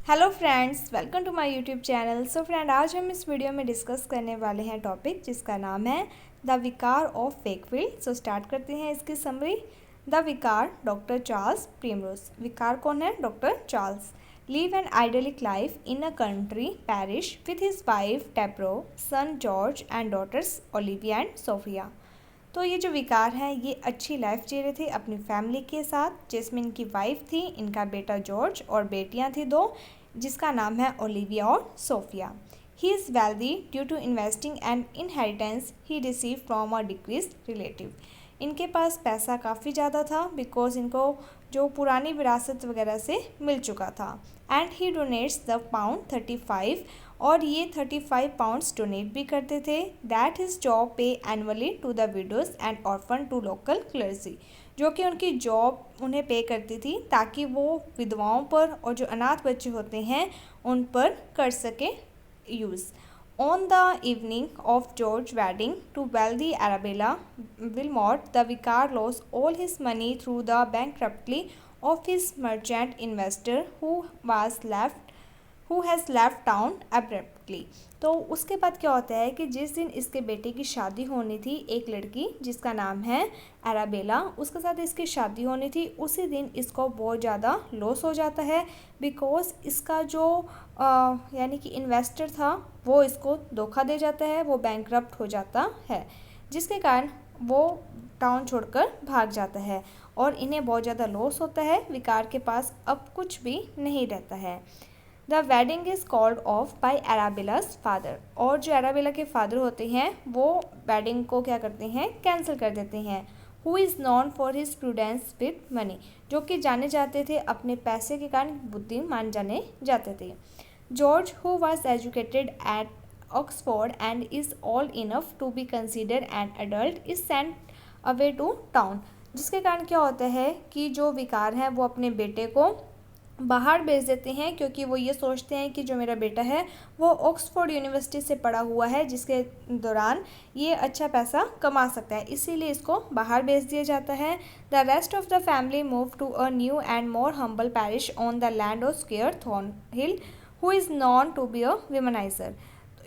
Hello friends, welcome to my YouTube channel. So friend, आज हम इस वीडियो में डिस्कस करने वाले हैं टॉपिक जिसका नाम है द विकार ऑफ वेकफील्ड। सो स्टार्ट करते हैं इसकी summary. The vicar, doctor Charles Primrose. Vicar कौन है? Doctor Charles. Live an idyllic life in a country parish with his wife Deborah, son George and daughters Olivia and Sophia. तो ये जो विकार हैं ये अच्छी लाइफ जी रहे थे अपनी फैमिली के साथ, जिसमें इनकी वाइफ थी, इनका बेटा जॉर्ज और बेटियां थी दो, जिसका नाम है ओलिविया और Sophia. He is wealthy due to investing and inheritance he receive from a डिक्रीज रिलेटिव। इनके पास पैसा काफ़ी ज़्यादा था बिकॉज इनको जो पुरानी विरासत वगैरह से मिल चुका था। And he donates the pound 35, और ये 35 पाउंड्स डोनेट भी करते थे। That his job pay annually to the widows and orphan to local clergy, जो कि उनकी जॉब उन्हें पे करती थी ताकि वो विधवाओं पर और जो अनाथ बच्चे होते हैं उन पर कर सके use. On the evening of George's wedding to wealthy Arabella Wilmot, the vicar lost all his money through the bankruptcy of his merchant investor who has left town abruptly। तो उसके बाद क्या होता है कि जिस दिन इसके बेटे की शादी होनी थी, एक लड़की जिसका नाम है एराबेला, उसके साथ इसकी शादी होनी थी, उसी दिन इसको बहुत ज़्यादा लॉस हो जाता है बिकॉज इसका जो यानी कि इन्वेस्टर था वो इसको धोखा दे जाता है, वो बैंकरप्ट हो जाता है, जिसके कारण वो टाउन छोड़कर भाग जाता है और इन्हें बहुत ज़्यादा लॉस होता है। विकार के पास अब कुछ भी नहीं रहता है। The wedding is called off by Arabella's father, और जो एराबेला के फादर होते हैं वो वेडिंग को क्या करते हैं, कैंसिल कर देते हैं। Who is non for his prudence with money, जो कि जाने जाते थे अपने पैसे के कारण बुद्धिमान जाने जाते थे। George, who was educated at Oxford and is old enough to be consider an adult, is sent away to town, जिसके कारण क्या होता है कि जो विकार हैं वो अपने बेटे को बाहर भेज देते हैं, क्योंकि वो ये सोचते हैं कि जो मेरा बेटा है वो ऑक्सफोर्ड यूनिवर्सिटी से पढ़ा हुआ है, जिसके दौरान ये अच्छा पैसा कमा सकता है, इसीलिए इसको बाहर भेज दिया जाता है। The rest of the family move to a new and more humble parish on the land of squire Thornhill, who is known to be a womaniser.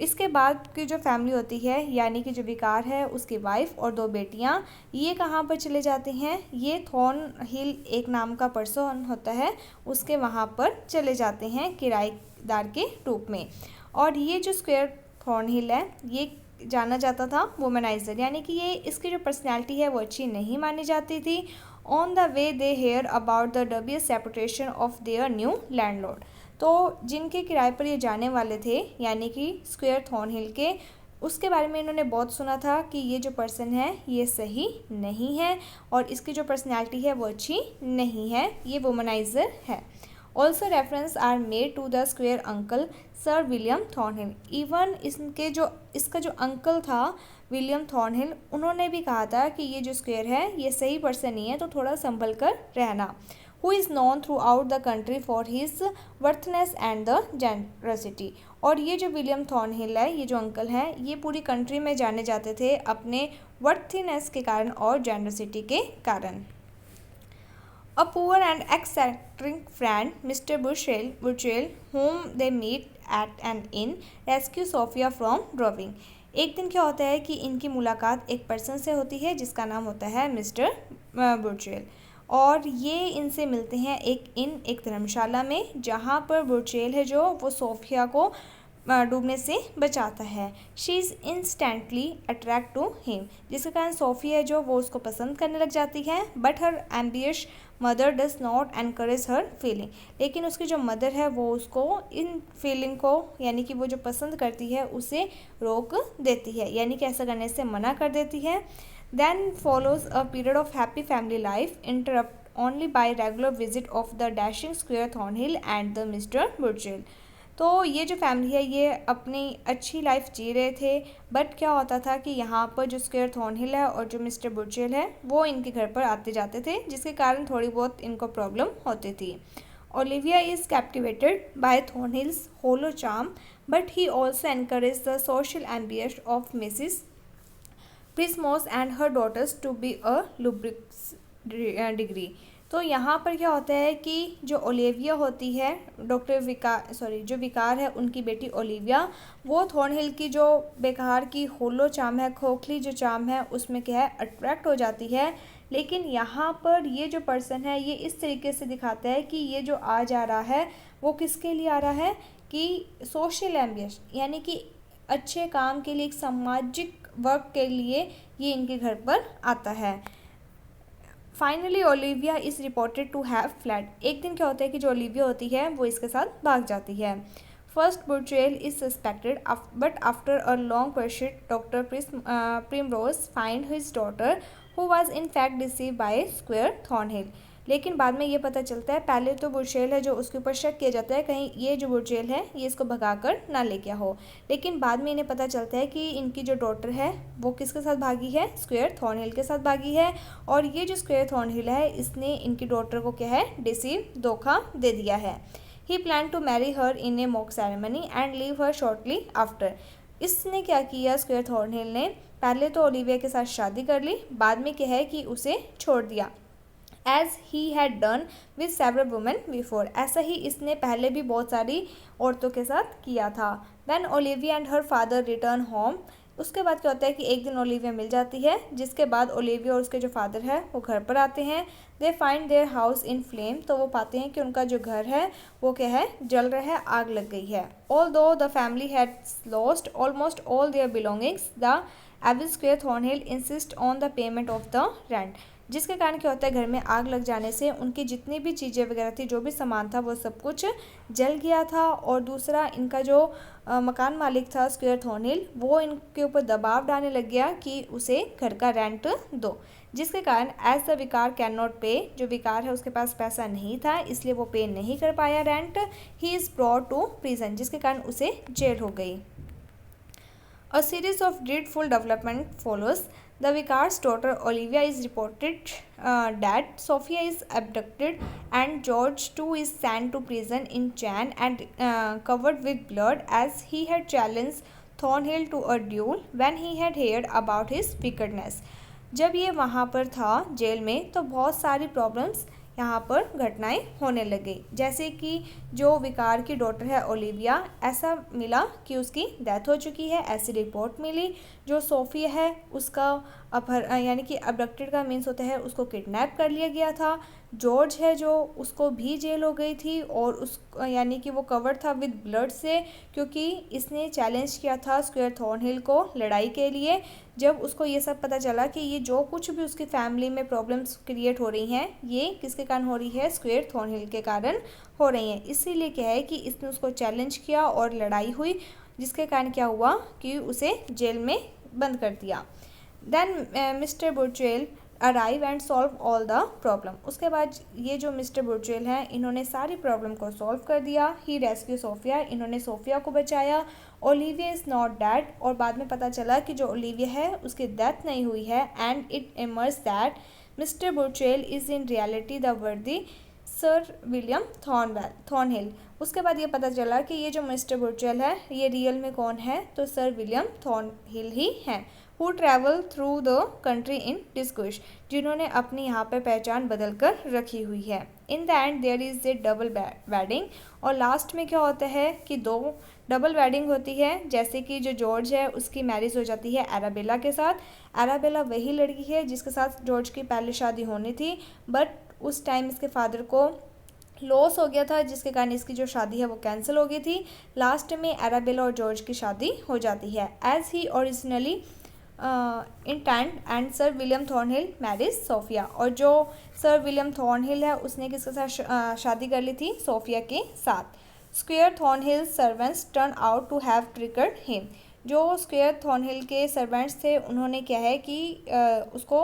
इसके बाद की जो फैमिली होती है, यानी कि जो विकार है, उसकी वाइफ और दो बेटियां, ये कहाँ पर चले जाते हैं, ये थॉर्न हिल एक नाम का पर्सन होता है, उसके वहाँ पर चले जाते हैं किराएदार के रूप में। और ये जो स्क्वायर थॉर्न हिल है ये जाना जाता था वुमेनाइजर, यानी कि ये इसकी जो पर्सनैलिटी है वो अच्छी नहीं मानी जाती थी। On the way they hear about the dubious reputation of their new landlord, तो जिनके किराए पर ये जाने वाले थे यानी कि स्क्वायर थॉर्नहिल के, उसके बारे में इन्होंने बहुत सुना था कि ये जो पर्सन है ये सही नहीं है और इसकी जो पर्सनैलिटी है वो अच्छी नहीं है, ये वुमनाइजर है। Also references are made to the squire uncle Sir William Thornhill. Even इसका जो अंकल था विलियम थॉर्नहिल, उन्होंने भी कहा था कि ये जो स्क्वायर है ये सही पर्सन नहीं है, तो थोड़ा संभल कर रहना। Who is non through out the country for his वर्थनेस and the generosity, और ये जो विलियम थॉर्नहिल है, ये जो अंकल हैं, ये पूरी कंट्री में जाने जाते थे अपने वर्थनेस के कारण और जेनरसिटी के कारण। A poor and eccentric friend, Mr. Burchell, whom they meet at an inn, rescue Sophia from drowning। एक दिन क्या होता है कि इनकी मुलाकात एक पर्सन से होती है जिसका नाम होता है मिस्टर बुर्चेल, और ये इनसे मिलते हैं एक धर्मशाला में, जहाँ पर बुर्चेल है जो वो सोफिया को डूबने से बचाता है। She is instantly attract to him, जिसके कारण सोफिया जो वो उसको पसंद करने लग जाती है। But her ambitious mother does not encourage her feeling, लेकिन उसकी जो मदर है वो उसको इन फीलिंग को, यानी कि वो जो पसंद करती है उसे रोक देती है, यानी कि ऐसा करने से मना कर देती है। Then follows a period of happy family life interrupt only by regular visit of the dashing squire Thornhill and the mister Burchell. तो ये जो फैमिली है ये अपनी अच्छी लाइफ जी रहे थे, बट क्या होता था कि यहाँ पर जो स्क्वायर थॉर्नहिल है और जो मिस्टर बुर्चेल है वो इनके घर पर आते जाते थे, जिसके कारण थोड़ी बहुत इनको प्रॉब्लम होती थी। Olivia is captivated by Thornhill's hollow charm, but he also encourage the social ambitions of Mrs Prismos and her daughters to be a lubric's degree. तो यहाँ पर क्या होता है कि जो ओलिविया होती है, जो विकार है उनकी बेटी ओलिविया, वो थॉर्नहिल की जो बेकार की होलो चाम है, खोखली जो चाम है, उसमें क्या है अट्रैक्ट हो जाती है। लेकिन यहाँ पर ये जो पर्सन है ये इस तरीके से दिखाता है कि ये जो आ जा रहा है वो किसके लिए आ रहा है कि सोशल एम्बियस, यानी कि अच्छे काम के लिए, एक सामाजिक वर्क के लिए ये इनके घर पर आता है। Finally Olivia is reported to have fled. एक दिन क्या होता है कि जो ओलिविया होती है वो इसके साथ भाग जाती है। First Burchell is suspected, but after a long pursuit doctor Primrose find his daughter who was in fact deceived by squire Thornhill. लेकिन बाद में ये पता चलता है, पहले तो बुट्रेल है जो उसके ऊपर शक किया जाता है कहीं ये जो बुट्रेल है ये इसको भगाकर ना ले गया हो, लेकिन बाद में इन्हें पता चलता है कि इनकी जो डॉटर है वो किसके साथ भागी है, स्क्वायर थॉर्नहिल के साथ भागी है। और ये जो स्क्वायर थॉर्नहिल है इसने इनकी डॉटर को क्या है धोखा दे दिया है। He plan to marry her in a mock ceremony and leave her shortly after. इसने क्या किया, स्क्वायर थॉर्नहिल ने पहले तो ओलिविया के साथ शादी कर ली, बाद में क्या है कि उसे छोड़ दिया। As he had done with several women before, ऐसा ही इसने पहले भी बहुत सारी औरतों के साथ किया था। Then Olivia and her father return home. उसके बाद क्या होता है कि एक दिन ओलिविया मिल जाती है, जिसके बाद ओलिविया और उसके जो फादर है वो घर पर आते हैं। They find their house in flame, तो वो पाते हैं कि उनका जो घर है वो क्या है जल रहा है, आग लग गई है। Although the family had lost almost all their belongings, the evil squire Thornhill insist on the payment of the rent. जिसके कारण क्या होता है घर में आग लग जाने से उनकी जितनी भी चीज़ें वगैरह थी, जो भी सामान था वो सब कुछ जल गया था। और दूसरा इनका जो मकान मालिक था स्क्वायर थॉर्नहिल, वो इनके ऊपर दबाव डालने लग गया कि उसे घर का रेंट दो, जिसके कारण एज द विकार कैन नॉट पे, जो विकार है उसके पास पैसा नहीं था इसलिए वो पे नहीं कर पाया rent. He is brought to prison, जिसके कारण उसे जेल हो गई। A series of dreadful development follows. The vicar's daughter Olivia is reported dead. Sophia is abducted, and George too is sent to prison in chain and covered with blood, as he had challenged Thornhill to a duel when he had heard about his wickedness. जब ये वहाँ पर था jail में तो बहुत सारी problems यहाँ पर घटनाएं होने लगी, जैसे कि जो विकार की डॉटर है ओलिविया, ऐसा मिला कि उसकी डेथ हो चुकी है, ऐसी रिपोर्ट मिली। जो सोफिया है उसका यानी कि अबडक्टेड का मीन्स होता है उसको किडनैप कर लिया गया था। जॉर्ज है जो उसको भी जेल हो गई थी और उस यानी कि वो कवर्ड था विद ब्लड से, क्योंकि इसने चैलेंज किया था स्क्वायर थॉर्नहिल को लड़ाई के लिए। जब उसको ये सब पता चला कि ये जो कुछ भी उसकी फैमिली में प्रॉब्लम्स क्रिएट हो रही हैं ये किसके कारण हो रही है, स्क्वायर थॉर्नहिल के कारण हो रही हैं। इसीलिए क्या है कि इसने उसको चैलेंज किया और लड़ाई हुई, जिसके कारण क्या हुआ कि उसे जेल में बंद कर दिया। Then mister Burchell arrive and solve all the problem. उसके बाद ये जो मिस्टर बुट्रेल हैं इन्होंने सारी प्रॉब्लम को सॉल्व कर दिया। ही रेस्क्यू सोफिया, इन्होंने सोफिया को बचाया। ओलिविया इज़ नॉट डेड, और बाद में पता चला कि जो ओलिविया है उसकी डेथ नहीं हुई है। And it emerge that mister Burchell is in reality the worthy sir William Thornhill. उसके बाद ये पता चला कि ये जो मिस्टर बुट्रेल है ये रियल में कौन है, तो सर विलियम थॉर्नहिल ही हैं, who travel through the country in disguise, जिन्होंने अपनी यहाँ पर पहचान बदल कर रखी हुई है। In the end there is a double wedding, और लास्ट में क्या होता है कि दो डबल वेडिंग होती है। जैसे कि जो जॉर्ज है उसकी मैरिज हो जाती है एराबेला के साथ। एराबेला वही लड़की है जिसके साथ जॉर्ज की पहले शादी होनी थी, बट उस टाइम इसके फादर को लॉस हो गया था, जिसके कारण इसकी जो शादी है वो कैंसिल हो गई थी। लास्ट में एराबेला और जॉर्ज की शादी हो जाती है। As he originally intend and sir William Thornhill marriage Sophia, और जो सर विलियम थॉर्नहिल है उसने किसके साथ शादी कर ली थी, सोफिया के साथ। Squire Thornhill servants turn out to have tricked him, जो स्क्वायर थॉर्नहिल के सर्वेंट्स थे उन्होंने क्या है कि उसको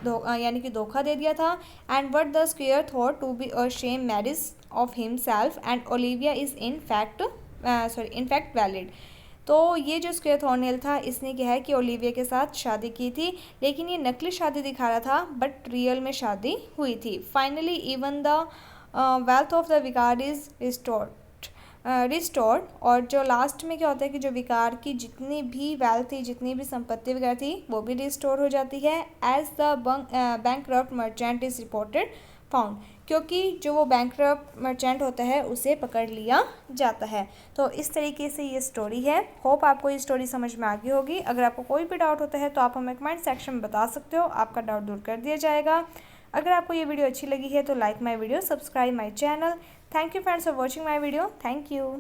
यानी कि धोखा दे दिया था। And but the squire thought to be a sham marriage of himself and Olivia is in fact valid. तो ये जो स्क्वायर थॉर्नहिल था इसने क्या है कि ओलिविया के साथ शादी की थी, लेकिन ये नकली शादी दिखा रहा था बट रियल में शादी हुई थी। Finally even the wealth of the विकार इज़ रिस्टोर्ड, और जो लास्ट में क्या होता है कि जो विकार की जितनी भी वेल्थ थी, जितनी भी संपत्ति वगैरह थी वो भी रिस्टोर हो जाती है। As the bankrupt merchant is reported found, क्योंकि जो वो बैंकरप्ट मर्चेंट होता है उसे पकड़ लिया जाता है। तो इस तरीके से ये स्टोरी है। होप आपको ये स्टोरी समझ में आ गई होगी। अगर आपको कोई भी डाउट होता है तो आप हमें कमेंट सेक्शन में बता सकते हो, आपका डाउट दूर कर दिया जाएगा। अगर आपको ये वीडियो अच्छी लगी है तो like my video, subscribe my channel. Thank you friends for watching my video. Thank you.